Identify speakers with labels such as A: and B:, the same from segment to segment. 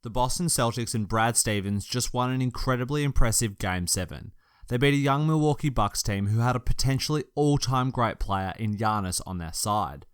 A: The Boston Celtics and Brad Stevens just won an incredibly impressive Game 7. They beat a young Milwaukee Bucks team who had a potentially all-time great player in Giannis on their side.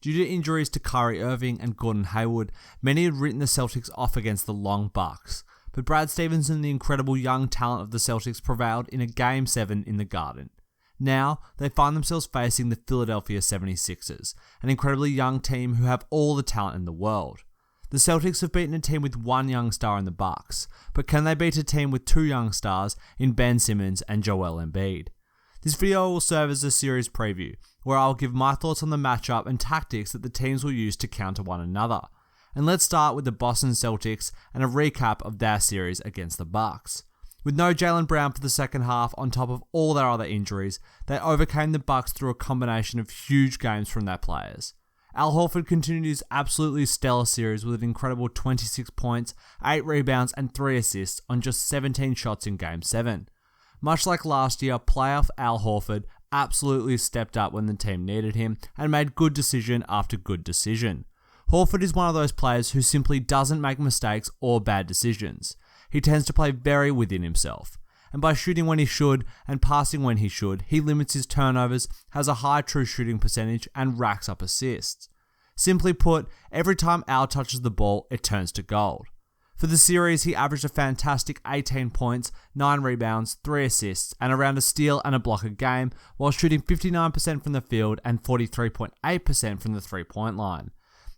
A: Due to injuries to Kyrie, Irving and Gordon Hayward, many had written the Celtics off against the long Bucks, but Brad Stevens and the incredible young talent of the Celtics prevailed in a Game 7 in the Garden. Now, they find themselves facing the Philadelphia 76ers, an incredibly young team who have all the talent in the world. The Celtics have beaten a team with one young star in the Bucks, but can they beat a team with two young stars in Ben Simmons and Joel Embiid? This video will serve as a series preview, where I'll give my thoughts on the matchup and tactics that the teams will use to counter one another. And let's start with the Boston Celtics and a recap of their series against the Bucks. With no Jaylen Brown for the second half on top of all their other injuries, they overcame the Bucks through a combination of huge games from their players. Al Horford continued his absolutely stellar series with an incredible 26 points, 8 rebounds and 3 assists on just 17 shots in Game 7. Much like last year, playoff Al Horford absolutely stepped up when the team needed him and made good decision after good decision. Horford is one of those players who simply doesn't make mistakes or bad decisions. He tends to play very within himself. And by shooting when he should and passing when he should, he limits his turnovers, has a high true shooting percentage, and racks up assists. Simply put, every time Al touches the ball, it turns to gold. For the series, he averaged a fantastic 18 points, 9 rebounds, 3 assists, and around a steal and a block a game, while shooting 59% from the field and 43.8% from the three-point line.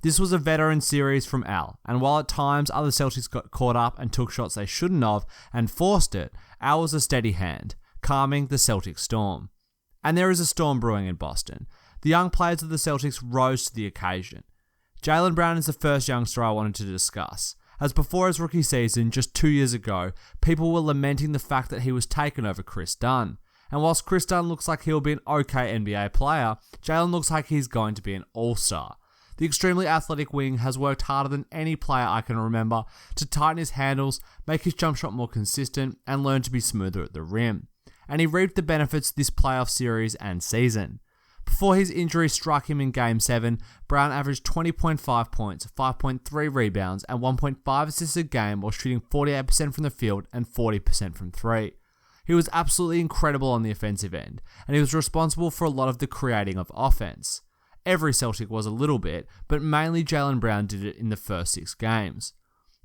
A: This was a veteran series from Al, and while at times other Celtics got caught up and took shots they shouldn't have and forced it, Al was a steady hand, calming the Celtics storm. And there is a storm brewing in Boston. The young players of the Celtics rose to the occasion. Jaylen Brown is the first youngster I wanted to discuss, as before his rookie season just 2 years ago, people were lamenting the fact that he was taken over Chris Dunn. And whilst Chris Dunn looks like he'll be an okay NBA player, Jaylen looks like he's going to be an all-star. The extremely athletic wing has worked harder than any player I can remember to tighten his handles, make his jump shot more consistent, and learn to be smoother at the rim. And he reaped the benefits this playoff series and season. Before his injury struck him in Game 7, Brown averaged 20.5 points, 5.3 rebounds, and 1.5 assists a game while shooting 48% from the field and 40% from 3. He was absolutely incredible on the offensive end, and he was responsible for a lot of the creating of offense. Every Celtic was a little bit, but mainly Jaylen Brown did it in the first 6 games.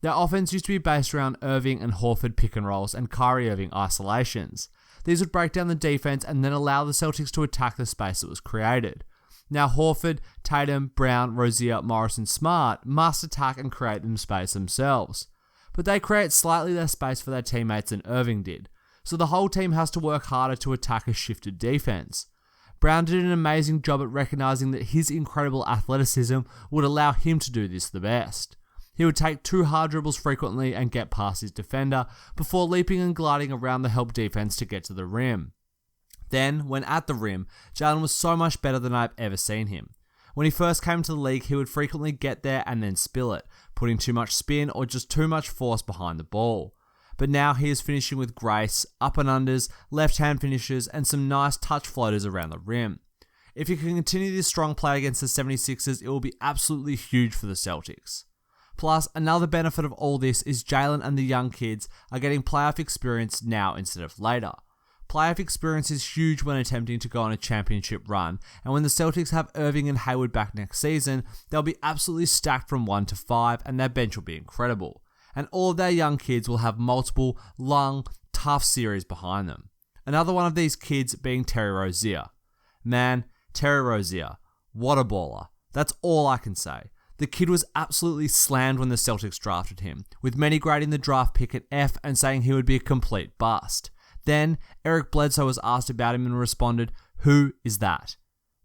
A: Their offense used to be based around Irving and Horford pick and rolls and Kyrie Irving isolations. These would break down the defense and then allow the Celtics to attack the space that was created. Now Horford, Tatum, Brown, Rozier, Morris and Smart must attack and create them space themselves. But they create slightly less space for their teammates than Irving did, so the whole team has to work harder to attack a shifted defense. Brown did an amazing job at recognizing that his incredible athleticism would allow him to do this the best. He would take 2 hard dribbles frequently and get past his defender before leaping and gliding around the help defense to get to the rim. Then, when at the rim, Jaylen was so much better than I've ever seen him. When he first came to the league, he would frequently get there and then spill it, putting too much spin or just too much force behind the ball. But now he is finishing with grace, up and unders, left-hand finishes, and some nice touch floaters around the rim. If he can continue this strong play against the 76ers, it will be absolutely huge for the Celtics. Plus, another benefit of all this is Jaylen and the young kids are getting playoff experience now instead of later. Playoff experience is huge when attempting to go on a championship run, and when the Celtics have Irving and Hayward back next season, they'll be absolutely stacked from 1 to 5, and their bench will be incredible. And all of their young kids will have multiple, long, tough series behind them. Another one of these kids being Terry Rozier. Man, Terry Rozier, what a baller. That's all I can say. The kid was absolutely slammed when the Celtics drafted him, with many grading the draft pick at F and saying he would be a complete bust. Then, Eric Bledsoe was asked about him and responded, "Who is that?"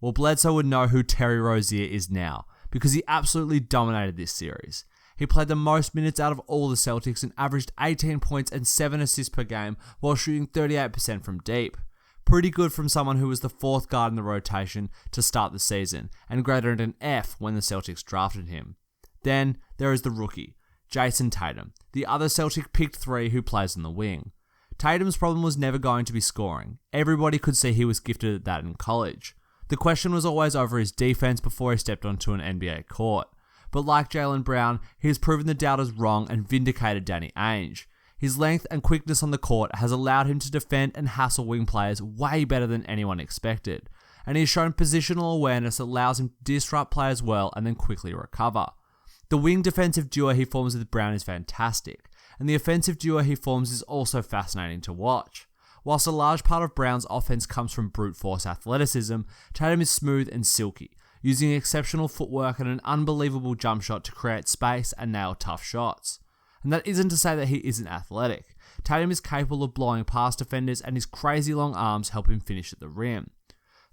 A: Well, Bledsoe would know who Terry Rozier is now, because he absolutely dominated this series. He played the most minutes out of all the Celtics and averaged 18 points and 7 assists per game while shooting 38% from deep. Pretty good from someone who was the 4th guard in the rotation to start the season and graded an F when the Celtics drafted him. Then there is the rookie, Jason Tatum, the other Celtic picked 3 who plays on the wing. Tatum's problem was never going to be scoring. Everybody could see he was gifted at that in college. The question was always over his defense before he stepped onto an NBA court. but like Jaylen Brown, he has proven the doubters wrong and vindicated Danny Ainge. His length and quickness on the court has allowed him to defend and hassle wing players way better than anyone expected, and he has shown positional awareness that allows him to disrupt players well and then quickly recover. The wing defensive duo he forms with Brown is fantastic, and the offensive duo he forms is also fascinating to watch. Whilst a large part of Brown's offense comes from brute force athleticism, Tatum is smooth and silky, using exceptional footwork and an unbelievable jump shot to create space and nail tough shots. And that isn't to say that he isn't athletic. Tatum is capable of blowing past defenders, and his crazy long arms help him finish at the rim.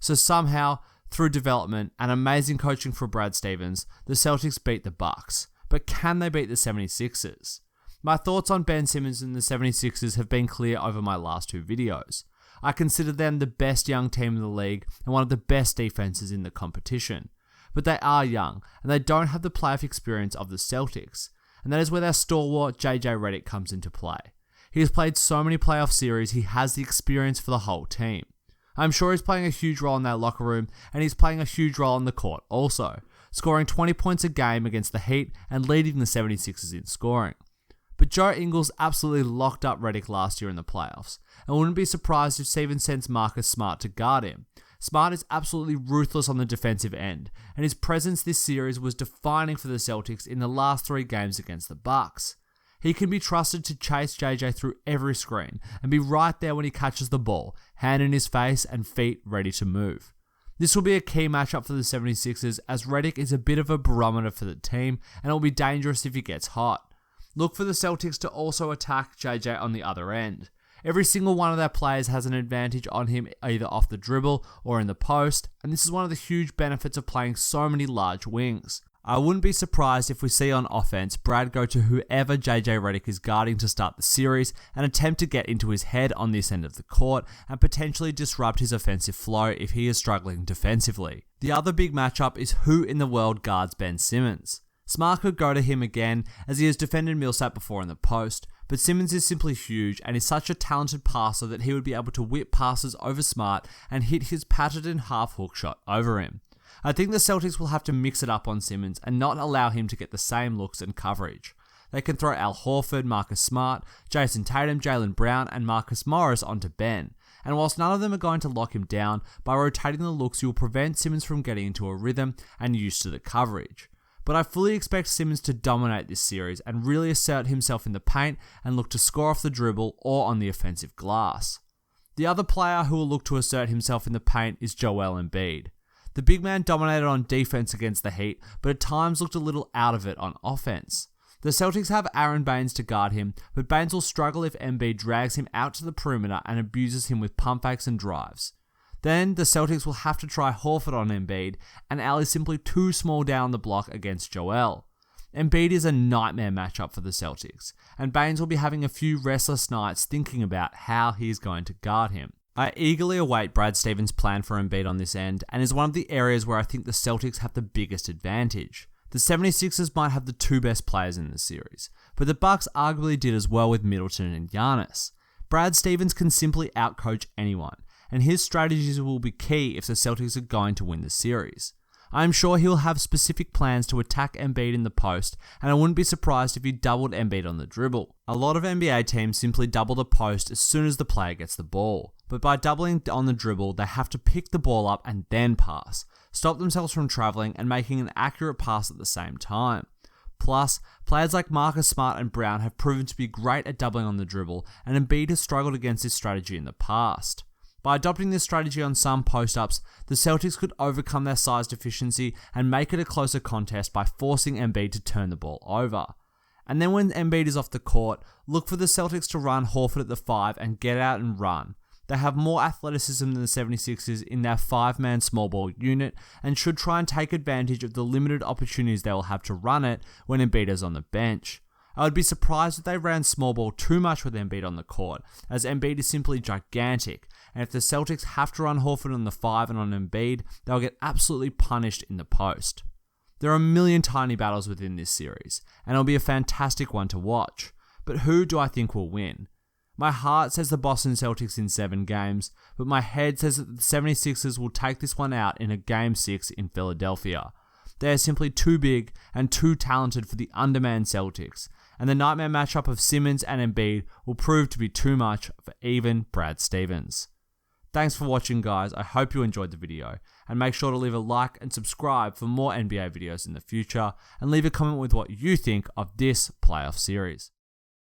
A: So somehow, through development and amazing coaching for Brad Stevens, the Celtics beat the Bucks. But can they beat the 76ers? My thoughts on Ben Simmons and the 76ers have been clear over my last two videos. I consider them the best young team in the league and one of the best defenses in the competition. But they are young, and they don't have the playoff experience of the Celtics. And that is where their stalwart JJ Redick comes into play. He has played so many playoff series, he has the experience for the whole team. I'm sure he's playing a huge role in that locker room, and he's playing a huge role on the court also, scoring 20 points a game against the Heat and leading the 76ers in scoring. But Joe Ingles absolutely locked up Redick last year in the playoffs, and wouldn't be surprised if Steven sends Marcus Smart to guard him. Smart is absolutely ruthless on the defensive end, and his presence this series was defining for the Celtics in the last 3 games against the Bucks. He can be trusted to chase JJ through every screen and be right there when he catches the ball, hand in his face and feet ready to move. This will be a key matchup for the 76ers, as Redick is a bit of a barometer for the team, and it will be dangerous if he gets hot. Look for the Celtics to also attack JJ on the other end. Every single one of their players has an advantage on him either off the dribble or in the post, and this is one of the huge benefits of playing so many large wings. I wouldn't be surprised if we see on offense Brad go to whoever JJ Redick is guarding to start the series and attempt to get into his head on this end of the court and potentially disrupt his offensive flow if he is struggling defensively. The other big matchup is who in the world guards Ben Simmons. Smart could go to him again, as he has defended Millsap before in the post, but Simmons is simply huge and is such a talented passer that he would be able to whip passes over Smart and hit his patented half-hook shot over him. I think the Celtics will have to mix it up on Simmons and not allow him to get the same looks and coverage. They can throw Al Horford, Marcus Smart, Jason Tatum, Jaylen Brown, and Marcus Morris onto Ben. And whilst none of them are going to lock him down, by rotating the looks you will prevent Simmons from getting into a rhythm and used to the coverage. But I fully expect Simmons to dominate this series and really assert himself in the paint and look to score off the dribble or on the offensive glass. The other player who will look to assert himself in the paint is Joel Embiid. The big man dominated on defense against the Heat, but at times looked a little out of it on offense. The Celtics have Aaron Baines to guard him, but Baines will struggle if Embiid drags him out to the perimeter and abuses him with pump fakes and drives. Then the Celtics will have to try Horford on Embiid, and Al is simply too small down the block against Joel. Embiid is a nightmare matchup for the Celtics, and Baines will be having a few restless nights thinking about how he is going to guard him. I eagerly await Brad Stevens' plan for Embiid on this end, and is one of the areas where I think the Celtics have the biggest advantage. The 76ers might have the 2 best players in the series, but the Bucks arguably did as well with Middleton and Giannis. Brad Stevens can simply outcoach anyone, and his strategies will be key if the Celtics are going to win the series. I am sure he'll have specific plans to attack Embiid in the post, and I wouldn't be surprised if he doubled Embiid on the dribble. A lot of NBA teams simply double the post as soon as the player gets the ball, but by doubling on the dribble, they have to pick the ball up and then pass, stop themselves from traveling and making an accurate pass at the same time. Plus, players like Marcus Smart and Brown have proven to be great at doubling on the dribble, and Embiid has struggled against this strategy in the past. By adopting this strategy on some post-ups, the Celtics could overcome their size deficiency and make it a closer contest by forcing Embiid to turn the ball over. And then when Embiid is off the court, look for the Celtics to run Horford at the 5 and get out and run. They have more athleticism than the 76ers in their 5-man small ball unit and should try and take advantage of the limited opportunities they will have to run it when Embiid is on the bench. I would be surprised if they ran small ball too much with Embiid on the court, as Embiid is simply gigantic, and if the Celtics have to run Horford on the 5 and on Embiid, they'll get absolutely punished in the post. There are a million tiny battles within this series, and it'll be a fantastic one to watch, but who do I think will win? My heart says the Boston Celtics in 7 games, but my head says that the 76ers will take this one out in a Game 6 in Philadelphia. They are simply too big and too talented for the undermanned Celtics, and the nightmare matchup of Simmons and Embiid will prove to be too much for even Brad Stevens. Thanks for watching, guys. I hope you enjoyed the video, and make sure to leave a like and subscribe for more NBA videos in the future, and leave a comment with what you think of this playoff series.